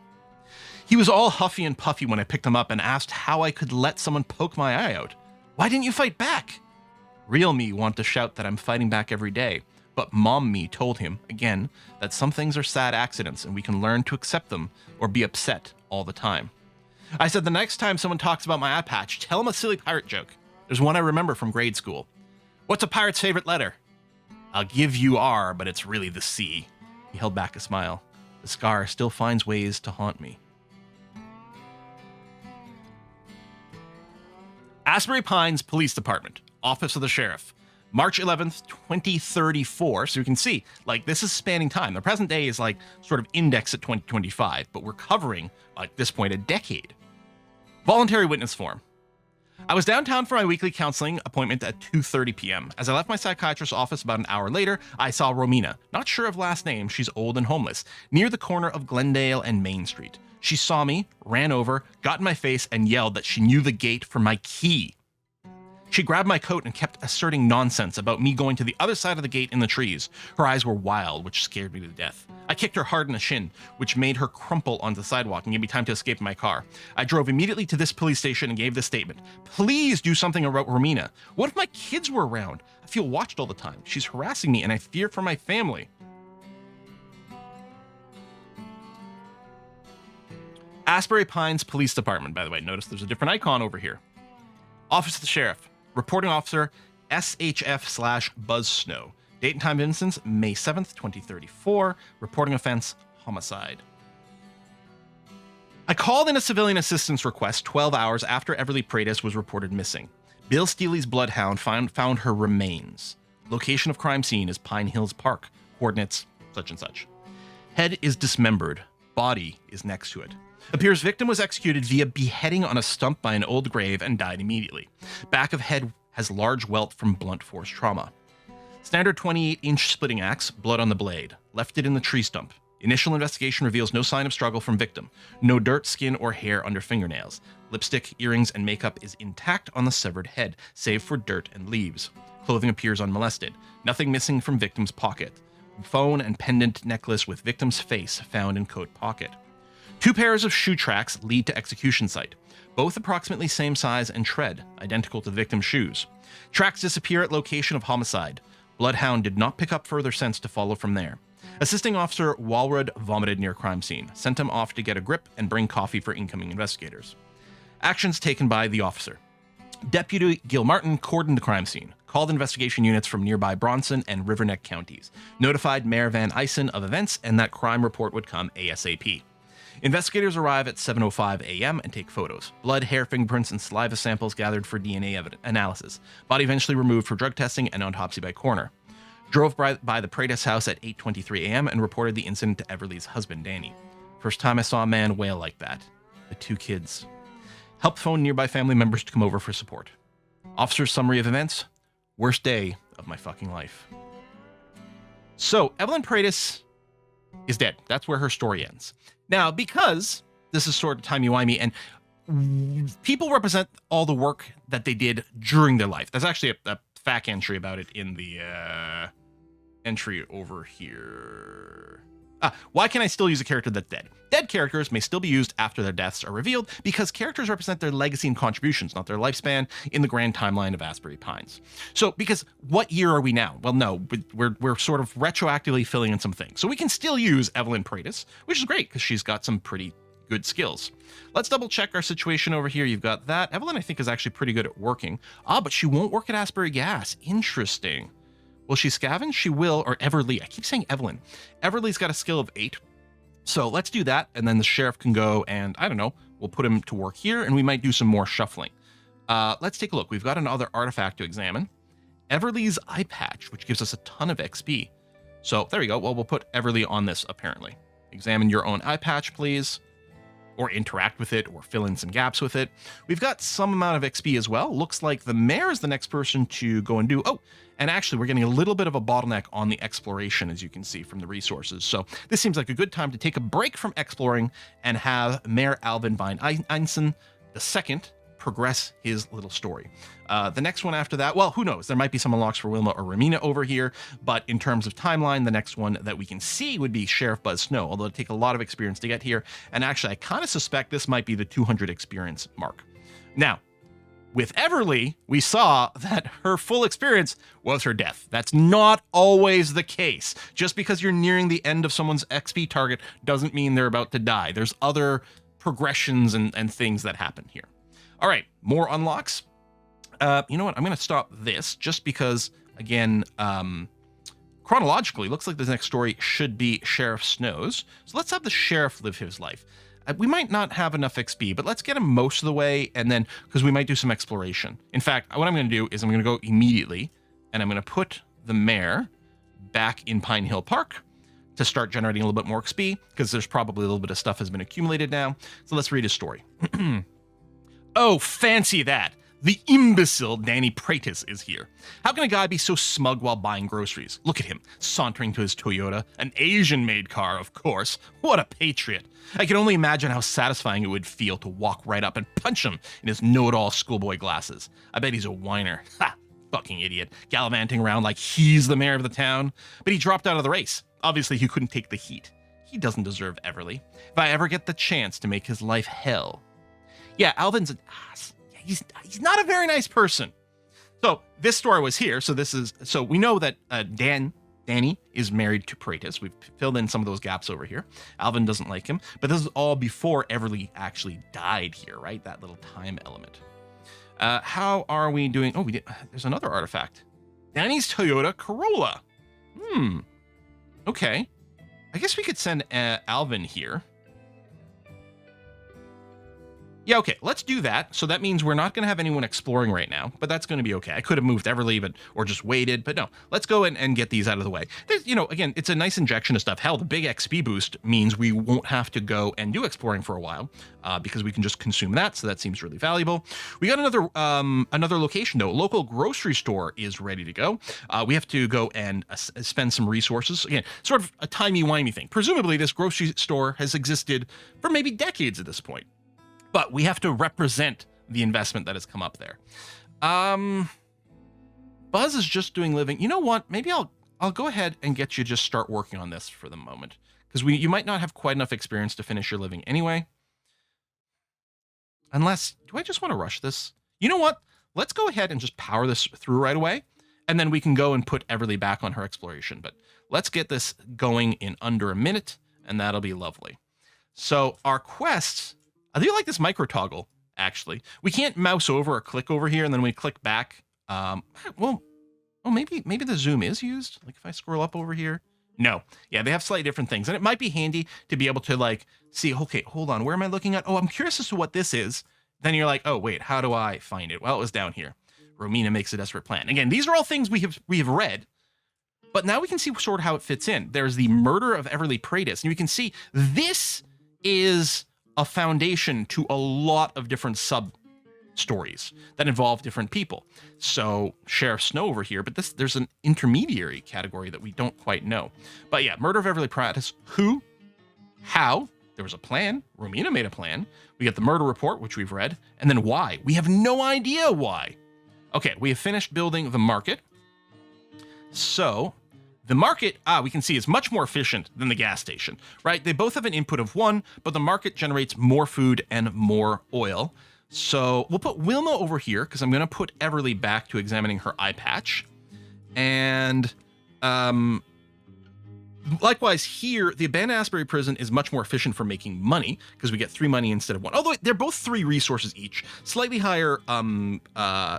He was all huffy and puffy when I picked him up and asked how I could let someone poke my eye out. Why didn't you fight back? Real me want to shout that I'm fighting back every day, but mom me told him, again, that some things are sad accidents and we can learn to accept them or be upset all the time. I said the next time someone talks about my eye patch, tell them a silly pirate joke. There's one I remember from grade school. What's a pirate's favorite letter? I'll give you R, but it's really the C. He held back a smile. The scar still finds ways to haunt me. Asbury Pines Police Department, Office of the Sheriff, March 11th, 2034. So you can see, like, this is spanning time. The present day is like sort of indexed at 2025, but we're covering, at this point, a decade. Voluntary witness form. I was downtown for my weekly counseling appointment at 2:30 p.m. As I left my psychiatrist's office about an hour later, I saw Romina, not sure of last name, she's old and homeless, near the corner of Glendale and Main Street. She saw me, ran over, got in my face, and yelled that she knew the gate for my key. She grabbed my coat and kept asserting nonsense about me going to the other side of the gate in the trees. Her eyes were wild, which scared me to death. I kicked her hard in the shin, which made her crumple onto the sidewalk and gave me time to escape in my car. I drove immediately to this police station and gave this statement. Please do something about Romina. What if my kids were around? I feel watched all the time. She's harassing me and I fear for my family. Asbury Pines Police Department, by the way. Notice there's a different icon over here. Office of the Sheriff. Reporting Officer SHF/Buzz Snow. Date and time of instance, May 7th, 2034. Reporting offense, homicide. I called in a civilian assistance request 12 hours after Everly Praetis was reported missing. Bill Steely's bloodhound found her remains. Location of crime scene is Pine Hills Park. Coordinates, such and such. Head is dismembered. Body is next to it. Appears victim was executed via beheading on a stump by an old grave and died immediately. Back of head has large welt from blunt force trauma. Standard 28-inch splitting axe, blood on the blade. Left it in the tree stump. Initial investigation reveals no sign of struggle from victim. No dirt, skin, or hair under fingernails. Lipstick, earrings, and makeup is intact on the severed head, save for dirt and leaves. Clothing appears unmolested. Nothing missing from victim's pocket. Phone and pendant necklace with victim's face found in coat pocket. 2 pairs of shoe tracks lead to execution site. Both approximately same size and tread, identical to the victim's shoes. Tracks disappear at location of homicide. Bloodhound did not pick up further scents to follow from there. Assisting Officer Walrod vomited near crime scene. Sent him off to get a grip and bring coffee for incoming investigators. Actions taken by the officer. Deputy Gil Martin cordoned the crime scene, called investigation units from nearby Bronson and Riverneck counties, notified Mayor Van Eysen of events and that crime report would come ASAP. Investigators arrive at 7:05 a.m. and take photos. Blood, hair, fingerprints, and saliva samples gathered for DNA analysis. Body eventually removed for drug testing and autopsy by coroner. Drove by the Praetis house at 8:23 a.m. and reported the incident to Everly's husband, Danny. First time I saw a man wail like that. The two kids. Helped phone nearby family members to come over for support. Officer's summary of events. Worst day of my fucking life. So, Everly Praetis is dead. That's where her story ends. Now, because this is sort of timey-wimey, and people represent all the work that they did during their life. There's actually a fact entry about it in the entry over here. Why can I still use a character that's dead? Dead characters may still be used after their deaths are revealed because characters represent their legacy and contributions, not their lifespan in the grand timeline of Asbury Pines. So, because what year are we now? Well, no, we're sort of retroactively filling in some things. So we can still use Everly Praetis, which is great because she's got some pretty good skills. Let's double check our situation over here. You've got that. Evelyn, I think, is actually pretty good at working. But she won't work at Asbury Gas. Interesting. Will she scavenge? She will, or Everly. I keep saying Evelyn. Everly's got a skill of 8. So let's do that, and then the sheriff can go and, I don't know, we'll put him to work here, and we might do some more shuffling. Let's take a look. We've got another artifact to examine. Everly's eye patch, which gives us a ton of XP. So there we go. Well, we'll put Everly on this, apparently. Examine your own eye patch, please. Or interact with it, or fill in some gaps with it. We've got some amount of XP as well. Looks like the mayor is the next person to go and do. Oh, and actually, we're getting a little bit of a bottleneck on the exploration, as you can see from the resources. So this seems like a good time to take a break from exploring and have Mayor Alvin Van Eysen II progress his little story. The next one after that, well, who knows? There might be some unlocks for Wilma or Romina over here, but in terms of timeline, the next one that we can see would be Sheriff Buzz Snow, although it'd take a lot of experience to get here. And actually, I kind of suspect this might be the 200 experience mark. Now, with Everly, we saw that her full experience was her death. That's not always the case. Just because you're nearing the end of someone's XP target doesn't mean they're about to die. There's other progressions and things that happen here. All right, more unlocks. You know what? I'm going to stop this just because, again, chronologically, looks like the next story should be Sheriff Snow's. So let's have the sheriff live his life. We might not have enough XP, but let's get him most of the way, and then, because we might do some exploration. In fact, what I'm going to do is I'm going to go immediately, and I'm going to put the mayor back in Pine Hill Park to start generating a little bit more XP, because there's probably a little bit of stuff has been accumulated now. So let's read his story. Oh, fancy that. The imbecile Danny Praetis is here. How can a guy be so smug while buying groceries? Look at him, sauntering to his Toyota, an Asian-made car, of course. What a patriot. I can only imagine how satisfying it would feel to walk right up and punch him in his know-it-all schoolboy glasses. I bet he's a whiner. Ha! Fucking idiot. Gallivanting around like he's the mayor of the town. But he dropped out of the race. Obviously, he couldn't take the heat. He doesn't deserve Everly. If I ever get the chance to make his life hell. Yeah, Alvin's an ass. He's not a very nice person. So this story was here. So we know that Danny is married to Praetis. We've filled in some of those gaps over here. Alvin doesn't like him, but this is all before Everly actually died here, right? That little time element. How are we doing? Oh, there's another artifact. Danny's Toyota Corolla. Okay. I guess we could send Alvin here. Yeah, okay, let's do that. So that means we're not going to have anyone exploring right now, but that's going to be okay. I could have moved Everly, or just waited, but no. Let's go and get these out of the way. There's, again, it's a nice injection of stuff. Hell, the big XP boost means we won't have to go and do exploring for a while because we can just consume that, so that seems really valuable. We got another location, though. A local grocery store is ready to go. We have to go and spend some resources. Again, sort of a timey-wimey thing. Presumably, this grocery store has existed for maybe decades at this point. But we have to represent the investment that has come up there. Buzz is just doing living. You know what? Maybe I'll go ahead and get you just start working on this for the moment. Because you might not have quite enough experience to finish your living anyway. Unless, do I just want to rush this? You know what? Let's go ahead and just power this through right away. and then we can go and put Everly back on her exploration. But let's get this going in under a minute, and that'll be lovely. So our quests, I do like this micro toggle, actually. We can't mouse over or click over here, and then we click back. Maybe the zoom is used. Like if I scroll up over here. No. Yeah, they have slightly different things. And it might be handy to be able to like see, okay, hold on, where am I looking at? Oh, I'm curious as to what this is. Then you're like, oh, wait, how do I find it? Well, it was down here. Romina makes a desperate plan. Again, these are all things we have read, but now we can see sort of how it fits in. There's the murder of Everly Praetis, and you can see this is a foundation to a lot of different sub-stories that involve different people. So Sheriff Snow over here, but there's an intermediary category that we don't quite know. But yeah, murder of Everly Praetis. Who? How? There was a plan. Romina made a plan. We get the murder report, which we've read. And then why? We have no idea why. Okay, we have finished building the market. So the market, we can see is much more efficient than the gas station, right? They both have an input of 1, but the market generates more food and more oil. So we'll put Wilma over here because I'm going to put Everly back to examining her eye patch. And likewise here, the abandoned Asbury prison is much more efficient for making money because we get 3 money instead of 1. Although they're both 3 resources each, slightly higher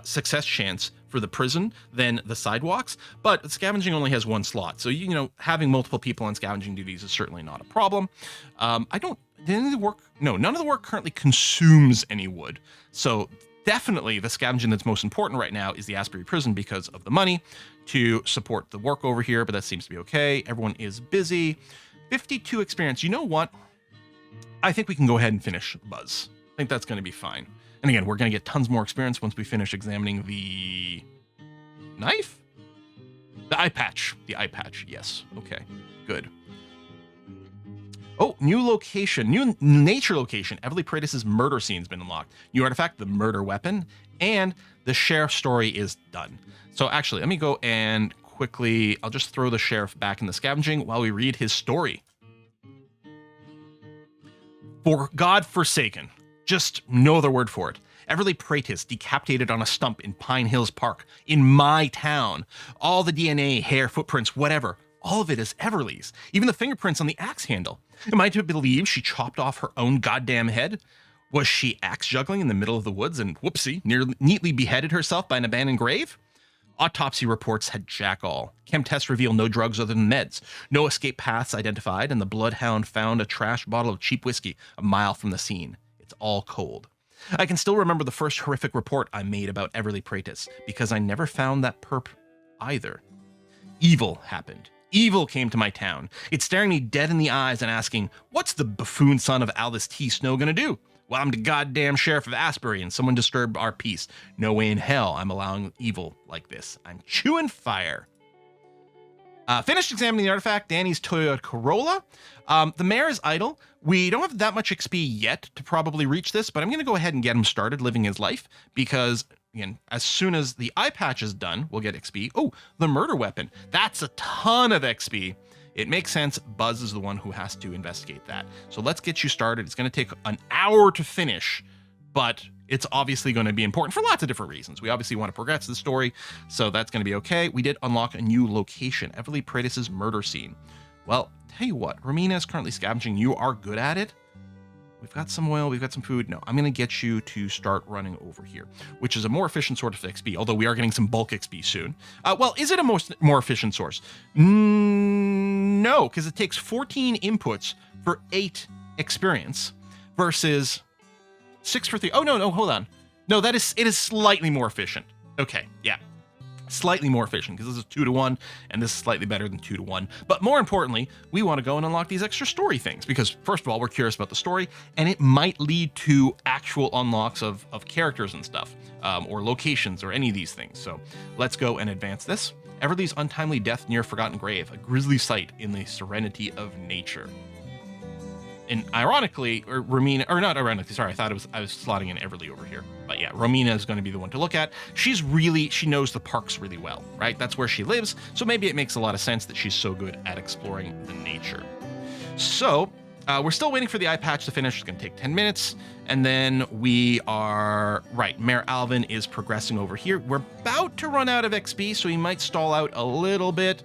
success chance for the prison than the sidewalks, but scavenging only has 1 slot. So, you know, having multiple people on scavenging duties is certainly not a problem. Did any of the work? No, none of the work currently consumes any wood. So definitely the scavenging that's most important right now is the Asbury prison because of the money to support the work over here, but that seems to be okay. Everyone is busy. 52 experience. You know what? I think we can go ahead and finish Buzz. I think that's going to be fine. And again, we're going to get tons more experience once we finish examining the knife? The eye patch. The eye patch. Yes. Okay. Good. Oh, new location, new nature location. Everly Praetis' murder scene has been unlocked. New artifact, the murder weapon, and the sheriff's story is done. So actually, let me go and quickly, I'll just throw the sheriff back in the scavenging while we read his story. For God forsaken. Just no other word for it. Everly Praetis decapitated on a stump in Pine Hills Park, in my town. All the DNA, hair, footprints, whatever. All of it is Everly's. Even the fingerprints on the axe handle. Am I to believe she chopped off her own goddamn head? Was she axe juggling in the middle of the woods and whoopsie, neatly beheaded herself by an abandoned grave? Autopsy reports had jack all. Chem tests reveal no drugs other than meds. No escape paths identified, and the bloodhound found a trash bottle of cheap whiskey a mile from the scene. It's all cold. I can still remember the first horrific report I made about Everly Praetis, because I never found that perp either. Evil happened. Evil came to my town. It's staring me dead in the eyes and asking, what's the buffoon son of Aldous T. Snow gonna do? Well, I'm the goddamn sheriff of Asbury and someone disturbed our peace. No way in hell I'm allowing evil like this. I'm chewing fire. Finished examining the artifact, Danny's Toyota Corolla. The mayor is idle. We don't have that much XP yet to probably reach this, but I'm going to go ahead and get him started living his life because, again, as soon as the eye patch is done, we'll get XP. Oh, the murder weapon. That's a ton of XP. It makes sense. Buzz is the one who has to investigate that. So let's get you started. It's going to take an hour to finish, but it's obviously going to be important for lots of different reasons. We obviously want to progress the story, so that's going to be okay. We did unlock a new location, Everly Praetis' murder scene. Well, tell you what, Romina is currently scavenging. You are good at it. We've got some oil, we've got some food. No, I'm going to get you to start running over here, which is a more efficient sort of XP, although we are getting some bulk XP soon. Well, is it a more efficient source? No, because it takes 14 inputs for 8 experience versus 6 for 3. Oh, no, hold on. No, it is slightly more efficient. Okay, yeah. Slightly more efficient because this is 2 to 1 and this is slightly better than 2 to 1. But more importantly, we want to go and unlock these extra story things because first of all, we're curious about the story and it might lead to actual unlocks of characters and stuff or locations or any of these things. So let's go and advance this. Everly's untimely death near Forgotten Grave, a grisly sight in the serenity of nature. And ironically, or Romina, or not ironically, sorry, I thought I was slotting in Everly over here. But yeah, Romina is going to be the one to look at. She knows the parks really well, right? That's where she lives. So maybe it makes a lot of sense that she's so good at exploring the nature. So We're still waiting for the eye patch to finish. It's going to take 10 minutes. And then we are, right, Mayor Alvin is progressing over here. We're about to run out of XP, so he might stall out a little bit.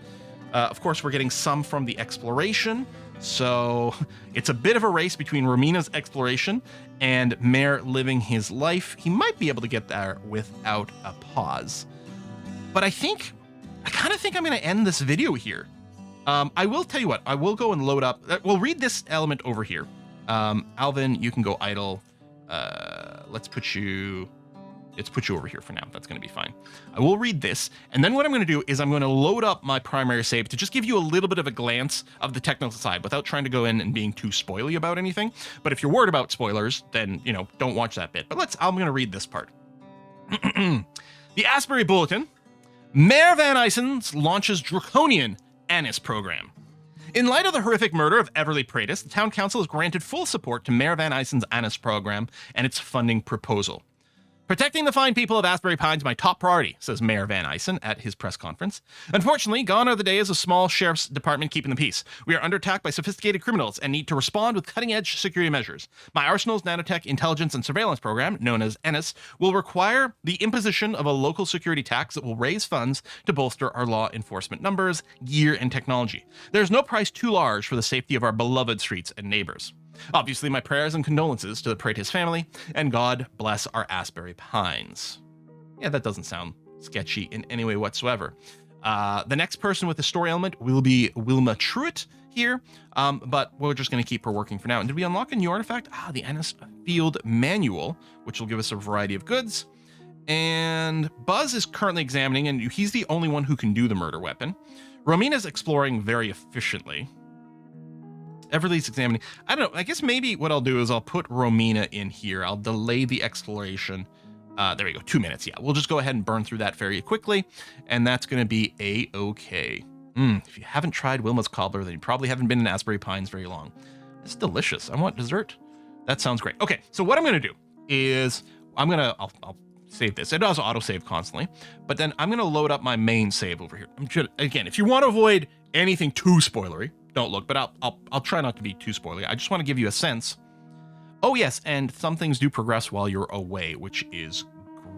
Of course, we're getting some from the exploration. So it's a bit of a race between Romina's exploration and Mayor living his life. He might be able to get there without a pause. But I kind of think I'm going to end this video here. I will tell you what, I will go and load up. We'll read this element over here. Alvin, you can go idle. Let's put you over here for now. That's going to be fine. I will read this. And then what I'm going to do is I'm going to load up my primary save to just give you a little bit of a glance of the technical side without trying to go in and being too spoily about anything. But if you're worried about spoilers, then, don't watch that bit. But I'm going to read this part. The Asbury Bulletin. Mayor Van Eysens launches draconian Annis program. In light of the horrific murder of Everly Praetis, the town council has granted full support to Mayor Van Eysens' Annis program and its funding proposal. Protecting the fine people of Asbury Pines is my top priority, says Mayor Van Eysen at his press conference. Unfortunately, gone are the days of small sheriff's department keeping the peace. We are under attack by sophisticated criminals and need to respond with cutting-edge security measures. My Arsenal's nanotech intelligence and surveillance program, known as Ennis, will require the imposition of a local security tax that will raise funds to bolster our law enforcement numbers, gear, and technology. There's no price too large for the safety of our beloved streets and neighbors. Obviously, my prayers and condolences to the Praetis family, and God bless our Asbury Pines. Yeah, that doesn't sound sketchy in any way whatsoever. The next person with the story element will be Wilma Truitt here, but we're just going to keep her working for now. And did we unlock a new artifact? The Annis Field Manual, which will give us a variety of goods. And Buzz is currently examining, and he's the only one who can do the murder weapon. Romina's exploring very efficiently. Everly's examining. I don't know. I guess maybe what I'll do is I'll put Romina in here. I'll delay the exploration. There we go. 2 minutes. Yeah, we'll just go ahead and burn through that very quickly. And that's going to be A-okay. If you haven't tried Wilma's cobbler, then you probably haven't been in Asbury Pines very long. It's delicious. I want dessert. That sounds great. Okay, so what I'm going to do is I'll save this. It does autosave constantly, but then I'm going to load up my main save over here. Again, if you want to avoid anything too spoilery, don't look, but I'll try not to be too spoilery. I just want to give you a sense. Oh yes, and some things do progress while you're away, which is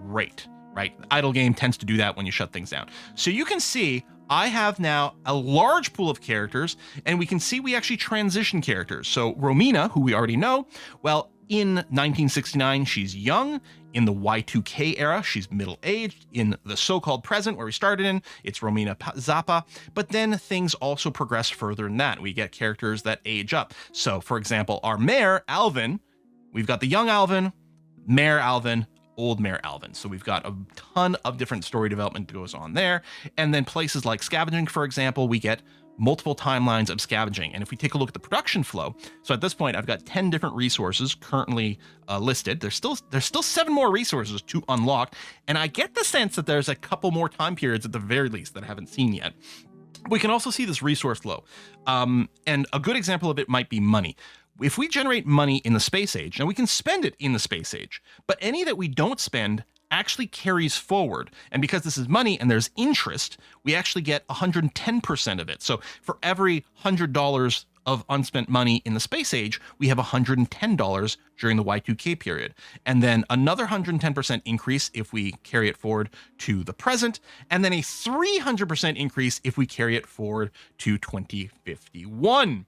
great, right? The idle game tends to do that when you shut things down. So you can see I have now a large pool of characters, and we can see we actually transition characters. So Romina, who we already know, well, in 1969, she's young. In the Y2K era, she's middle-aged. In the so-called present, where we started in, it's Romina Zappa. But then things also progress further than that. We get characters that age up. So, for example, our mayor, Alvin, we've got the young Alvin, Mayor Alvin, old Mayor Alvin. So we've got a ton of different story development that goes on there. And then places like scavenging, for example, we get multiple timelines of scavenging. And if we take a look at the production flow, so at this point, I've got 10 different resources currently listed. There's still 7 more resources to unlock. And I get the sense that there's a couple more time periods at the very least that I haven't seen yet. We can also see this resource flow. And a good example of it might be money. If we generate money in the space age, now we can spend it in the space age, but any that we don't spend actually carries forward. And because this is money and there's interest, we actually get 110% of it. So for every $100 of unspent money in the space age, we have $110 during the Y2K period. And then another 110% increase if we carry it forward to the present, and then a 300% increase if we carry it forward to 2051.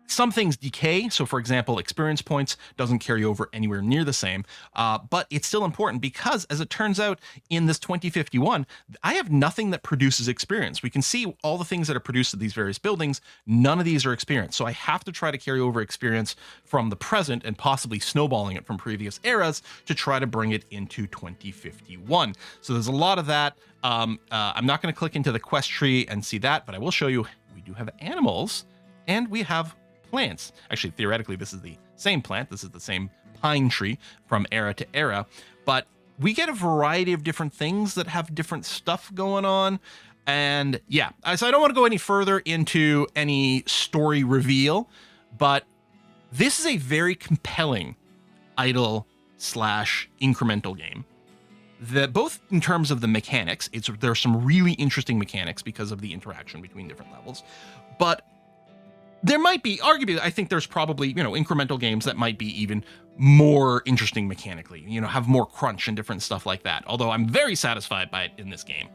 Some things decay. So for example, experience points doesn't carry over anywhere near the same, but it's still important because as it turns out in this 2051, I have nothing that produces experience. We can see all the things that are produced at these various buildings. None of these are experience. So I have to try to carry over experience from the present and possibly snowballing it from previous eras to try to bring it into 2051. So there's a lot of that. I'm not going to click into the quest tree and see that, but I will show you we do have animals and we have plants. Actually, theoretically, this is the same plant. This is the same pine tree from era to era, but we get a variety of different things that have different stuff going on. And yeah, so I don't want to go any further into any story reveal, but this is a very compelling idle / incremental game. That both in terms of the mechanics, there's some really interesting mechanics because of the interaction between different levels, but there might be, arguably, I think there's probably, incremental games that might be even more interesting mechanically, have more crunch and different stuff like that. Although I'm very satisfied by it in this game.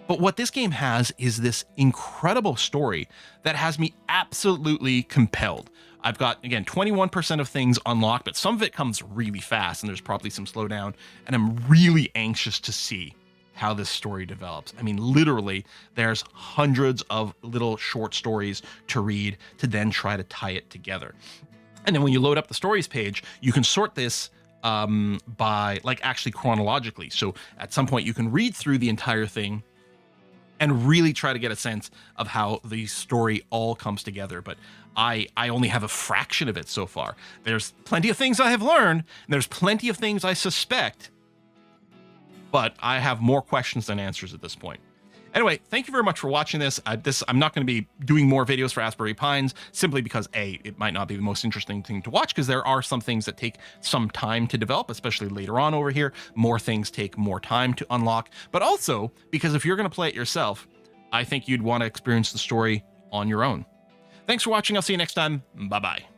But what this game has is this incredible story that has me absolutely compelled. I've got, again, 21% of things unlocked, but some of it comes really fast and there's probably some slowdown. And I'm really anxious to see how this story develops. I mean, literally, there's hundreds of little short stories to read to then try to tie it together. And then when you load up the stories page, you can sort this by, like, actually chronologically. So at some point you can read through the entire thing and really try to get a sense of how the story all comes together. But I only have a fraction of it so far. There's plenty of things I have learned, and there's plenty of things I suspect, but I have more questions than answers at this point. Anyway, thank you very much for watching this. I'm not going to be doing more videos for Asbury Pines simply because it might not be the most interesting thing to watch, because there are some things that take some time to develop, especially later on over here. More things take more time to unlock, but also because if you're going to play it yourself, I think you'd want to experience the story on your own. Thanks for watching. I'll see you next time. Bye-bye.